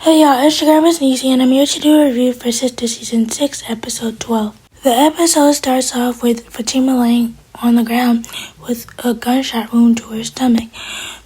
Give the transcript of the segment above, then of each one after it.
Hey y'all, it's your girl Missniecytv, and I'm here to do a review for Sistas Season 6, Episode 12. The episode starts off with Fatima laying on the ground with a gunshot wound to her stomach.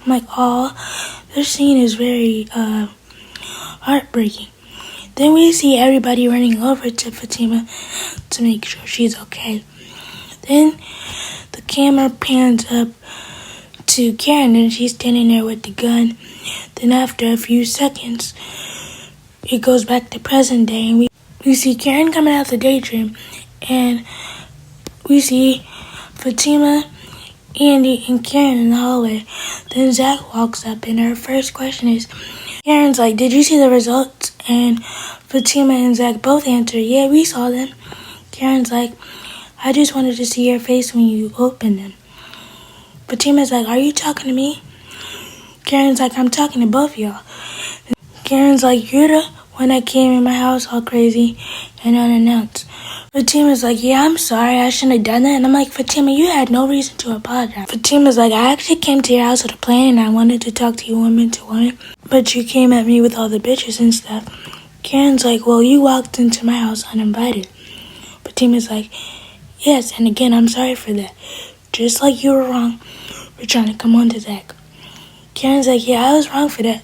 I'm like, oh, this scene is very heartbreaking. Then we see everybody running over to Fatima to make sure she's okay. Then the camera pans up to Karen, and she's standing there with the gun. Then after a few seconds, it goes back to present day, and we see Karen coming out the daydream, and we see Fatima, Andy, and Karen in the hallway. Then Zach walks up, and her first question is, Karen's like, did you see the results? And Fatima and Zach both answer, yeah, we saw them. Karen's like, I just wanted to see your face when you opened them. Fatima's like, are you talking to me? Karen's like, I'm talking to both of y'all. Karen's like, you're the one that came in my house all crazy and unannounced. Fatima's like, yeah, I'm sorry, I shouldn't have done that. And I'm like, Fatima, you had no reason to apologize. Fatima's like, I actually came to your house with a plan and I wanted to talk to you woman to woman, but you came at me with all the bitches and stuff. Karen's like, well, you walked into my house uninvited. Fatima's like, yes, and again, I'm sorry for that. Just like you were wrong for trying to come on to Zach. Karen's like, yeah, I was wrong for that,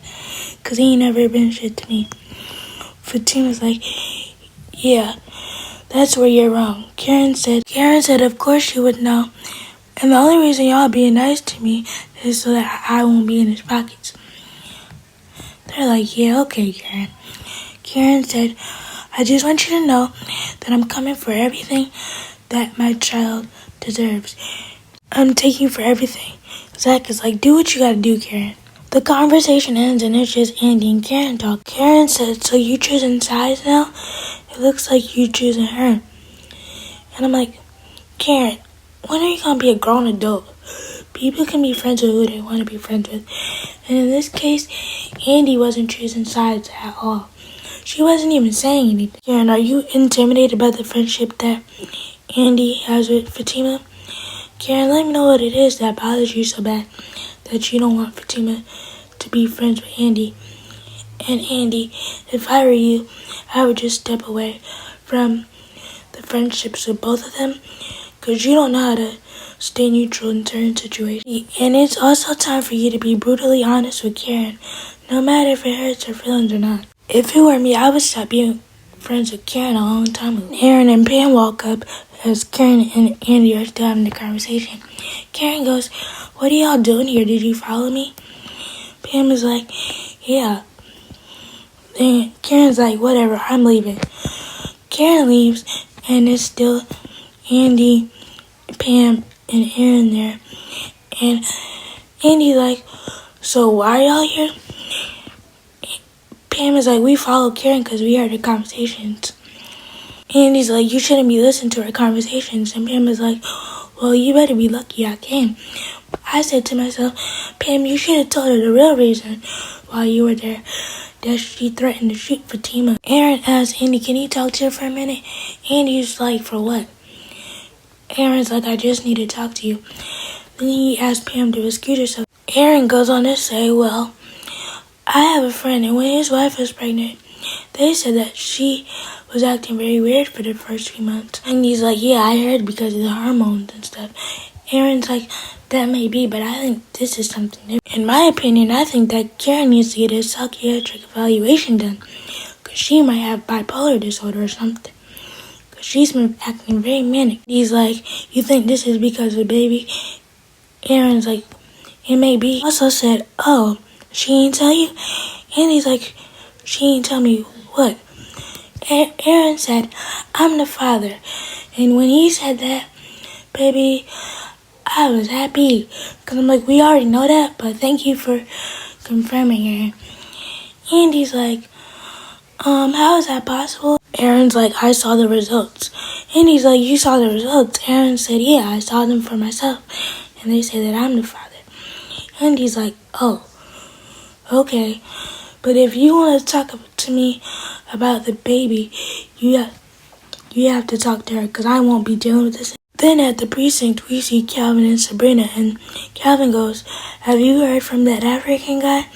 because he ain't never been shit to me. Fatima's like, yeah, that's where you're wrong. Karen said, of course you would know. And the only reason y'all being nice to me is so that I won't be in his pockets. They're like, yeah, okay, Karen. Karen said, I just want you to know that I'm coming for everything that my child deserves. I'm taking for everything. Zach is like, do what you gotta do, Karen. The conversation ends and it's just Andy and Karen talk. Karen said, so you choosing sides now? It looks like you choosing her. And I'm like, Karen, when are you gonna be a grown adult? People can be friends with who they want to be friends with. And in this case, Andy wasn't choosing sides at all. She wasn't even saying anything. Karen, are you intimidated by the friendship that Andy has with Fatima? Karen, let me know what it is that bothers you so bad that you don't want Fatima to be friends with Andy. And Andy, if I were you, I would just step away from the friendships with both of them, because you don't know how to stay neutral in certain situations. And it's also time for you to be brutally honest with Karen, no matter if it hurts her feelings or not. If it were me, I would stop being friends with Karen a long time ago. Aaron and Pam walk up as Karen and Andy are still having the conversation. Karen goes, what are y'all doing here? Did you follow me? Pam is like, yeah. Then Karen's like, whatever, I'm leaving. Karen leaves, and it's still Andy, Pam, and Aaron there. And Andy's like, so why are y'all here? Pam is like, we followed Karen because we heard her conversations. Andy's like, you shouldn't be listening to her conversations. And Pam is like, well, you better be lucky I came. I said to myself, Pam, you should have told her the real reason while you were there, that she threatened to shoot Fatima. Aaron asked Andy, can he talk to her for a minute? Andy's like, for what? Aaron's like, I just need to talk to you. Then he asked Pam to excuse herself. Aaron goes on to say, well, I have a friend, and when his wife was pregnant, they said that she was acting very weird for the first few months. And he's like, yeah, I heard because of the hormones and stuff. Aaron's like, that may be, but I think this is something different. In my opinion, I think that Karen needs to get a psychiatric evaluation done, because she might have bipolar disorder or something. Because she's been acting very manic. He's like, you think this is because of the baby? Aaron's like, it may be. Also said, oh, she ain't tell you? And he's like, she ain't tell me what? Aaron said, I'm the father. And when he said that, baby, I was happy. Because I'm like, we already know that, but thank you for confirming, Aaron. Andy's like, how is that possible? Aaron's like, I saw the results. Andy's like, you saw the results? Aaron said, yeah, I saw them for myself. And they say that I'm the father. Andy's like, oh. Okay, but if you want to talk to me about the baby, you have to talk to her, because I won't be dealing with this. Then at the precinct, we see Calvin and Sabrina, and Calvin goes, have you heard from that African guy?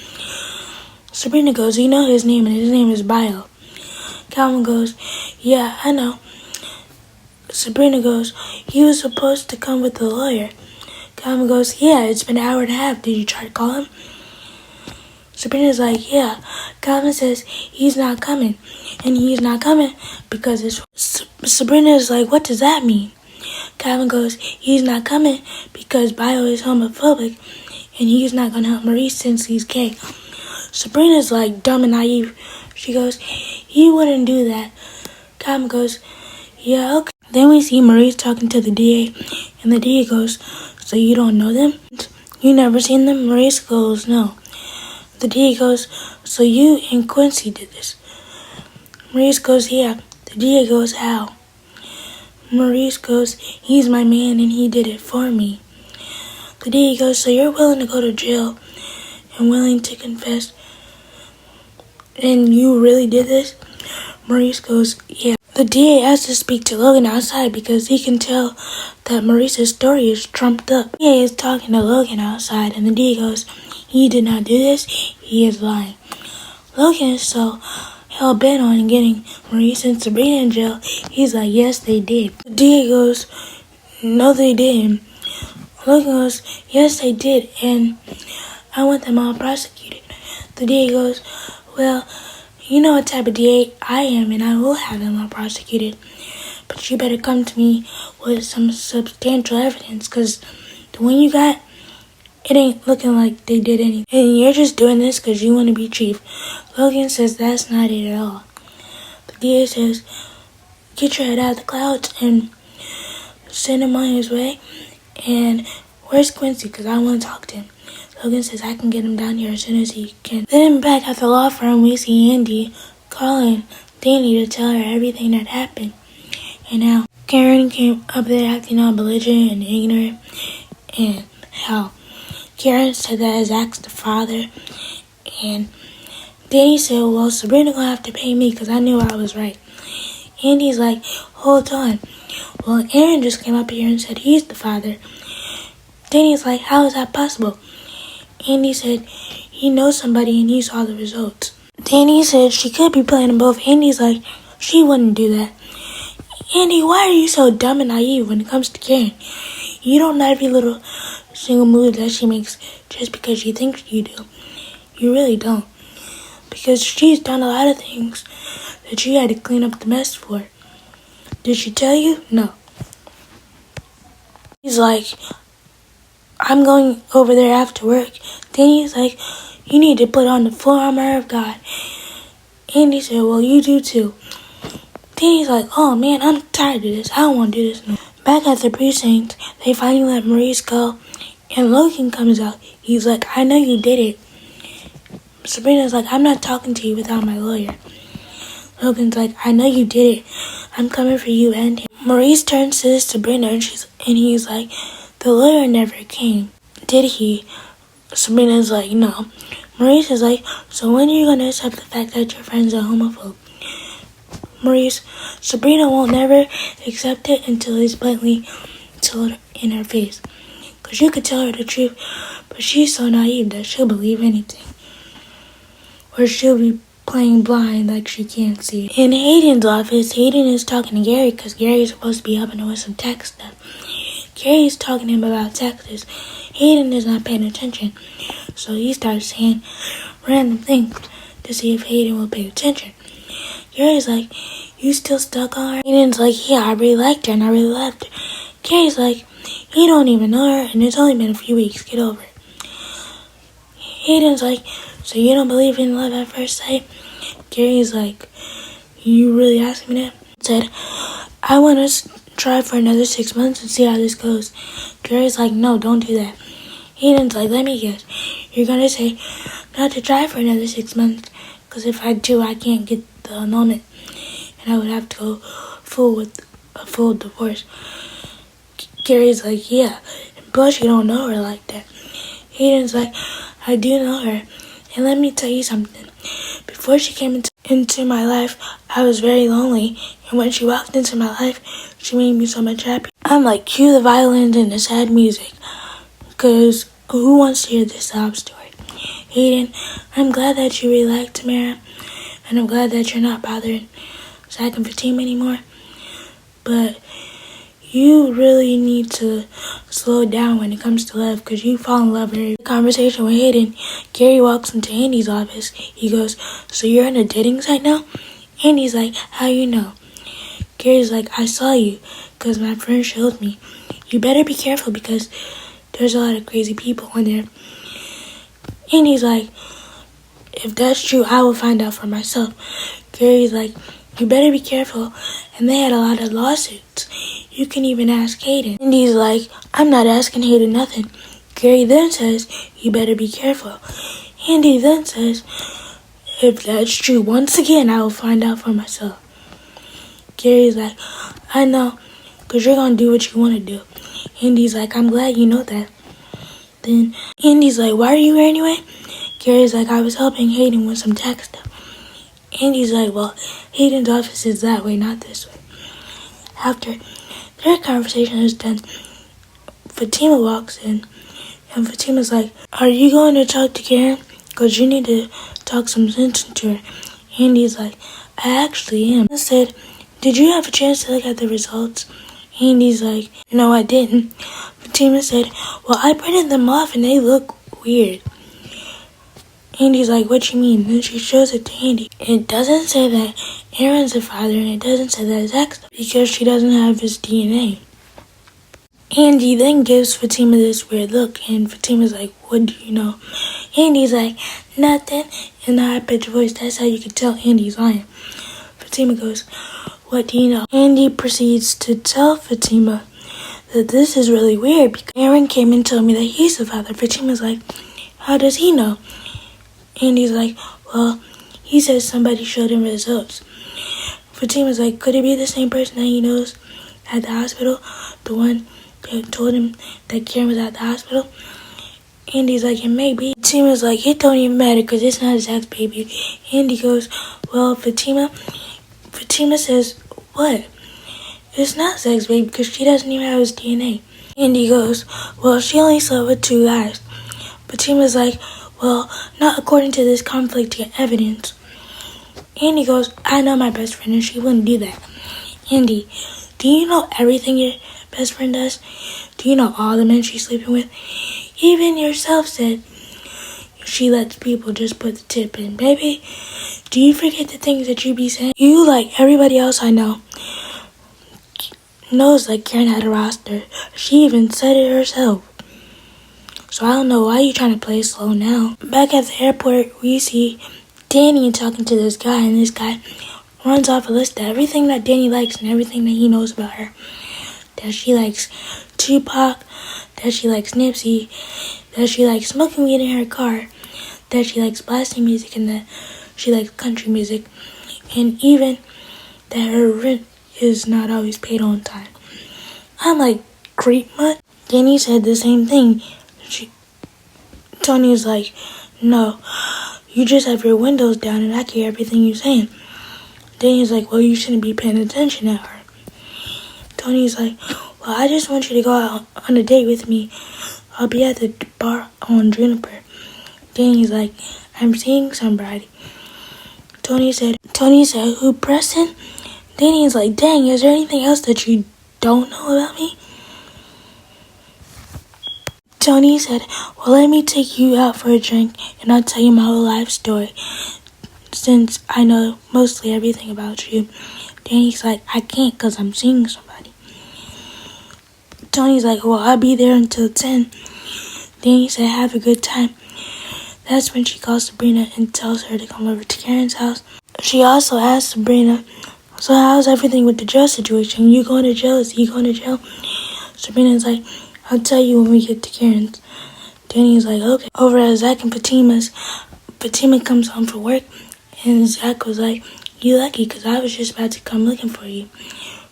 Sabrina goes, you know his name, and his name is Bio. Calvin goes, yeah, I know. Sabrina goes, he was supposed to come with the lawyer. Calvin goes, yeah, it's been an hour and a half. Did you try to call him? Sabrina's like, yeah. Calvin says he's not coming. And he's not coming because it's... Sabrina's like, what does that mean? Calvin goes, he's not coming because Bio is homophobic and he's not going to help Maurice since he's gay. Sabrina's like dumb and naive. She goes, he wouldn't do that. Calvin goes, yeah, okay. Then we see Maurice talking to the DA, and the DA goes, so you don't know them? You never seen them? Maurice goes, no. The DA goes, so you and Quincy did this? Maurice goes, yeah. The DA goes, how? Maurice goes, he's my man and he did it for me. The DA goes, so you're willing to go to jail and willing to confess and you really did this? Maurice goes, yeah. The DA has to speak to Logan outside because he can tell that Maurice's story is trumped up. The DA is talking to Logan outside and the DA goes, he did not do this, he is lying. Logan is so hell-bent on getting Maurice and Sabrina in jail, he's like, yes, they did. The DA goes, no, they didn't. Logan goes, yes, they did, and I want them all prosecuted. The DA goes, well, you know what type of DA I am, and I will have them all prosecuted. But you better come to me with some substantial evidence, because the one you got, it ain't looking like they did anything. And you're just doing this because you want to be chief. Logan says that's not it at all. The DA says, get your head out of the clouds and send him on his way. And where's Quincy? Because I want to talk to him. Logan says I can get him down here as soon as he can. Then back at the law firm, we see Andy calling Danny to tell her everything that happened. And how Karen came up there acting all belligerent and ignorant. And how Karen said that Zach's the father. And Danny said, well, Sabrina gonna have to pay me because I knew I was right. Andy's like, hold on. Well, Aaron just came up here and said he's the father. Danny's like, how is that possible? Andy said he knows somebody and he saw the results. Danny said she could be playing them both. Andy's like, she wouldn't do that. Andy, why are you so dumb and naive when it comes to Karen? You don't know every little single move that she makes just because she thinks you do. You really don't. Because she's done a lot of things that you had to clean up the mess for. Did she tell you? No. He's like, I'm going over there after work. Danny's like, you need to put on the full armor of God. Andy said, well, you do too. Danny's like, oh man, I'm tired of this. I don't want to do this no more. Back at the precinct, they finally let Maurice go. And Logan comes out. He's like, I know you did it. Sabrina's like, I'm not talking to you without my lawyer. Logan's like, I know you did it. I'm coming for you and him. Maurice turns to Sabrina and he's like, the lawyer never came. Did he? Sabrina's like, no. Maurice is like, so when are you going to accept the fact that your friend's a homophobe? Maurice, Sabrina won't never accept it until it's blatantly told in her face. Because you could tell her the truth, but she's so naive that she'll believe anything. Or she'll be playing blind like she can't see. In Hayden's office, Hayden is talking to Gary because Gary's supposed to be helping him with some tax stuff. Gary's talking to him about taxes. Hayden is not paying attention, so he starts saying random things to see if Hayden will pay attention. Gary's like, you still stuck on her? Hayden's like, yeah, I really liked her and I really loved her. Gary's like, you don't even know her and it's only been a few weeks, get over it. Hayden's like, so you don't believe in love at first sight? Gary's like, you really asking me that? Said, I want to try for another 6 months and see how this goes. Gary's like, no, don't do that. Hayden's like, let me guess. You're going to say not to try for another 6 months because if I do, I can't get the annulment and I would have to go with a full divorce. Gary's like, yeah, and plus you don't know her like that. Hayden's like, I do know her, and let me tell you something. Before she came into my life, I was very lonely, and when she walked into my life, she made me so much happy. I'm like, cue the violins and the sad music, because who wants to hear this sob story? Hayden, I'm glad that you really like Tamara, and I'm glad that you're not bothering Zach and Fatima anymore. But you really need to slow down when it comes to love, because you fall in love very. Conversation with Hayden, Gary walks into Andy's office. He goes, so you're on a dating site now? Andy's like, how you know? Gary's like, I saw you, because my friend showed me. You better be careful, because there's a lot of crazy people in there. Andy's like, if that's true, I will find out for myself. Gary's like, you better be careful. And they had a lot of lawsuits. You can even ask Hayden. Andy's like, I'm not asking Hayden nothing. Gary then says, you better be careful. Andy then says, if that's true, once again, I will find out for myself. Gary's like, I know, because you're going to do what you want to do. Andy's like, I'm glad you know that. Then Andy's like, why are you here anyway? Gary's like, I was helping Hayden with some tax stuff. Andy's like, well, Hayden's office is that way, not this way. After their conversation is done, Fatima walks in, and Fatima's like, are you going to talk to Karen? Because you need to talk some sense into her. Andy's like, I actually am. I said, did you have a chance to look at the results? Andy's like, no, I didn't. Fatima said, well, I printed them off and they look weird. Andy's like, what you mean? Then she shows it to Andy. It doesn't say that Aaron's the father, and it doesn't say that Zach's the father, because she doesn't have his DNA. Andy then gives Fatima this weird look, and Fatima's like, what do you know? Andy's like, nothing. In a high-pitched voice, that's how you can tell Andy's lying. Fatima goes, what do you know? Andy proceeds to tell Fatima that this is really weird because Aaron came and told me that he's the father. Fatima's like, how does he know? Andy's like, well, he says somebody showed him results. Fatima's like, could it be the same person that he knows at the hospital? The one that told him that Karen was at the hospital? Andy's like, it may be. Fatima's like, it don't even matter because it's not Zach's baby. Andy goes, well, Fatima says, what? It's not Zach's baby because she doesn't even have his DNA. Andy goes, well, she only slept with 2 guys. Fatima's like, well, not according to this conflicting evidence. Andy goes, I know my best friend and she wouldn't do that. Andy, do you know everything your best friend does? Do you know all the men she's sleeping with? Even yourself said she lets people just put the tip in. Baby, do you forget the things that you be saying? You, like everybody else I know, knows that Karen had a roster. She even said it herself. So I don't know why you're trying to play slow now. Back at the airport, we see Danny talking to this guy, and this guy runs off a list of everything that Danny likes and everything that he knows about her. That she likes Tupac, that she likes Nipsey, that she likes smoking weed in her car, that she likes blasting music, and that she likes country music, and even that her rent is not always paid on time. I'm like, creep mutt? Danny said the same thing. Tony's like, no, you just have your windows down and I can hear everything you're saying. Danny's like, well, you shouldn't be paying attention at her. Tony's like, well, I just want you to go out on a date with me. I'll be at the bar on Juniper. Danny's like, I'm seeing somebody. Tony said, who, Preston? Danny's like, dang, is there anything else that you don't know about me? Tony said, well, let me take you out for a drink and I'll tell you my whole life story since I know mostly everything about you. Danny's like, I can't because I'm seeing somebody. Tony's like, well, I'll be there until 10. Danny said, have a good time. That's when she calls Sabrina and tells her to come over to Karen's house. She also asked Sabrina, so how's everything with the jail situation? You going to jail? Is he going to jail? Sabrina's like, I'll tell you when we get to Karen's. Danny's like, okay. Over at Zach and Fatima's, Fatima comes home from work, and Zach was like, you lucky, because I was just about to come looking for you.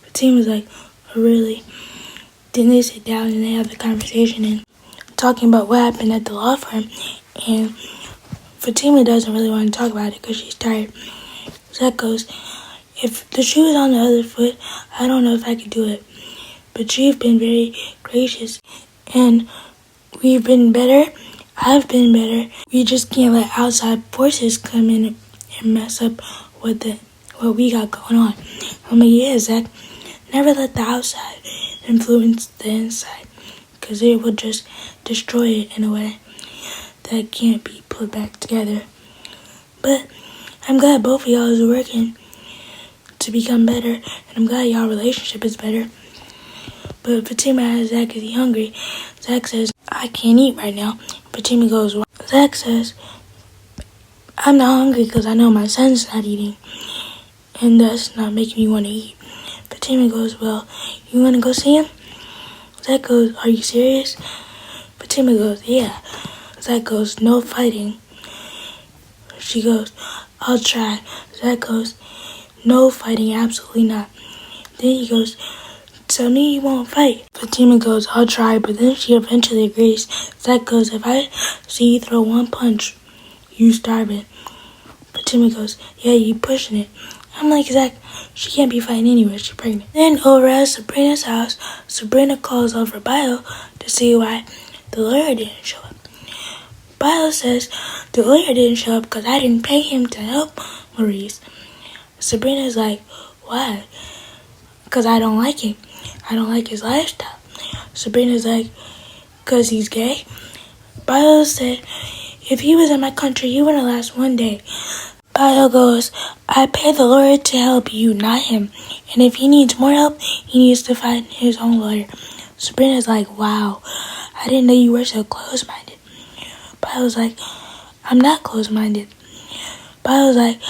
Fatima's like, oh, really? Then they sit down and they have the conversation and talking about what happened at the law firm, and Fatima doesn't really want to talk about it because she's tired. Zach goes, if the shoe is on the other foot, I don't know if I could do it. But you've been very gracious, and we've been better. I've been better. We just can't let outside forces come in and mess up what we got going on. I'm like, yeah, Zach, never let the outside influence the inside, because it will just destroy it in a way that can't be put back together. But I'm glad both of y'all is working to become better, and I'm glad y'all relationship is better. But Fatima asks Zach, is he hungry? Zach says, I can't eat right now. Fatima goes, why? Zach says, I'm not hungry because I know my son's not eating, and that's not making me want to eat. Fatima goes, well, you want to go see him? Zach goes, are you serious? Fatima goes, yeah. Zach goes, no fighting. She goes, I'll try. Zach goes, no fighting, absolutely not. Then he goes, tell me you won't fight. Fatima goes, I'll try, but then she eventually agrees. Zach goes, if I see you throw one punch, you starving. Fatima goes, yeah, you pushing it. I'm like, Zach, she can't be fighting anyway, she's pregnant. Then over at Sabrina's house, Sabrina calls over Bio to see why the lawyer didn't show up. Bio says the lawyer didn't show up because I didn't pay him to help Maurice. Sabrina's like, why? Because I don't like him. I don't like his lifestyle. Sabrina's like, because he's gay? Bio said, if he was in my country, he wouldn't last one day. Bio goes, I pay the lawyer to help you, not him. And if he needs more help, he needs to find his own lawyer. Sabrina's like, wow, I didn't know you were so close-minded. Bio's like, I'm not close-minded. Bio's like,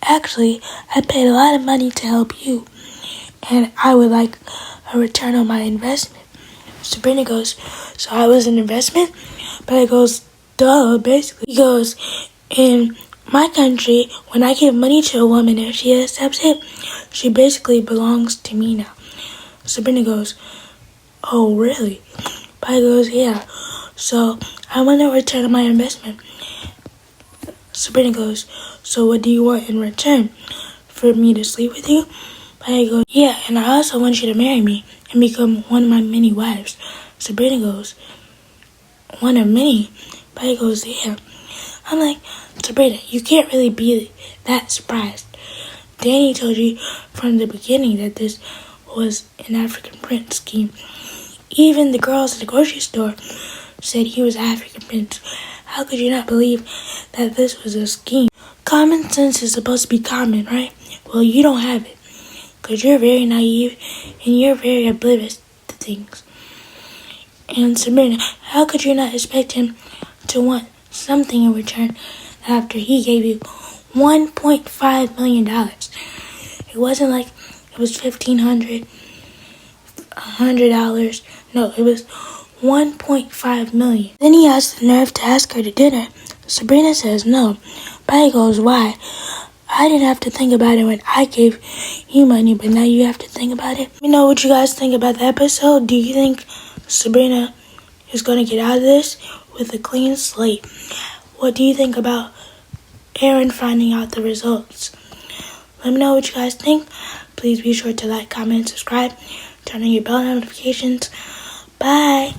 actually, I paid a lot of money to help you, and I would like a return on my investment. Sabrina goes, so I was an investment? Bio goes, duh, basically. He goes, in my country, when I give money to a woman and she accepts it, she basically belongs to me now. Sabrina goes, oh, really? Bio goes, yeah. So I want a return on my investment. Sabrina goes, so what do you want in return? For me to sleep with you? Bio goes, yeah, and I also want you to marry me and become one of my many wives. Sabrina goes, one of many? Bio goes, yeah. I'm like, Sabrina, you can't really be that surprised. Danny told you from the beginning that this was an African prince scheme. Even the girls at the grocery store said he was African prince. How could you not believe that this was a scheme? Common sense is supposed to be common, right? Well, you don't have it, because you're very naive and you're very oblivious to things. And Sabrina, how could you not expect him to want something in return after he gave you $1.5 million? It wasn't like it was $1,500, $100. No, it was $1.5 million. Then he has the nerve to ask her to dinner. Sabrina says no. Bio goes, why? I didn't have to think about it when I gave you money, but now you have to think about it. Let me know what you guys think about the episode. Do you think Sabrina is going to get out of this with a clean slate? What do you think about Aaron finding out the results? Let me know what you guys think. Please be sure to like, comment, subscribe, turn on your bell notifications. Bye.